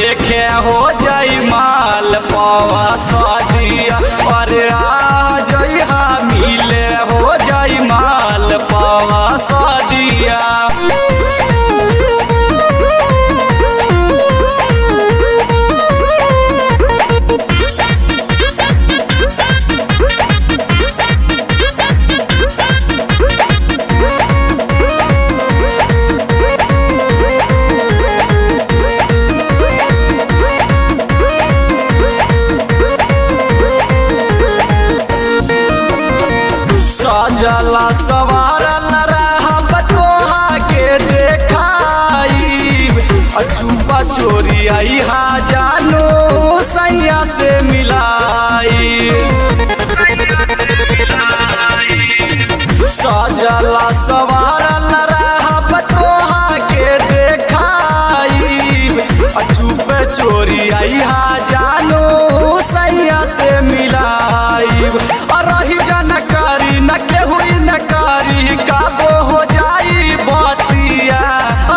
देखे हो जाई माल पावा सदिया अरे आ जइहा मिले हो जाई माल पावा सदिया। सजला सवारल रहब तोहा के देखाई अचूबा चोरी आई हा जानो सैया से मिलाई। सजला सवारल रहब तोहा के देखाई अचूबे चोरी आई हा जानो सैया से मिलाई। रही जानकारी न केहू नकारी काबो हो जाई बतिया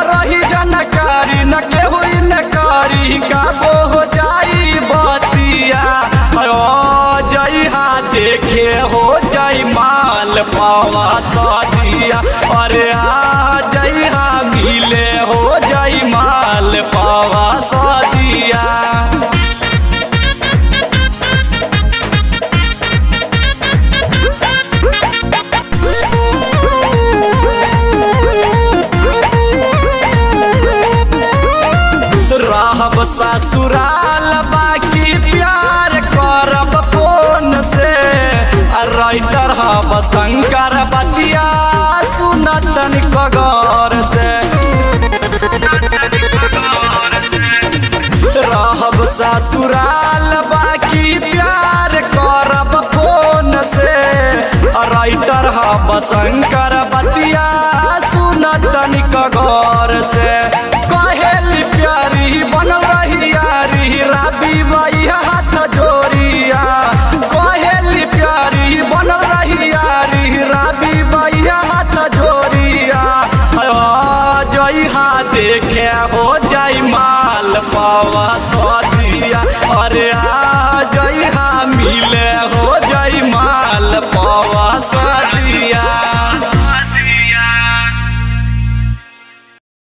रही जानकारी न केहू नकारी काबो हो जाई बतिया। जइहा देखे हो जाई माल पावा सदिया अरे आ जइहा मिले हो जाई माल पावा सदिया। रहब ससुराल बाकी प्यार करब फोन से राइटर हब शंकर बतिया सुनतन कगर से। रहब ससुराल बाकी प्यार करब फोन से राइटर हब शंकर बतिया सुनतन कगर से। कहेली प्यारी बनल रही यारी राबी बाई हाथ जोड़िया कहेली प्यारी बनल रही यारी राबी बाई हाथ जोड़िया। जइहा देखे हो जाई माल पावा सदिया अरे आ जइहा मिले हो जाई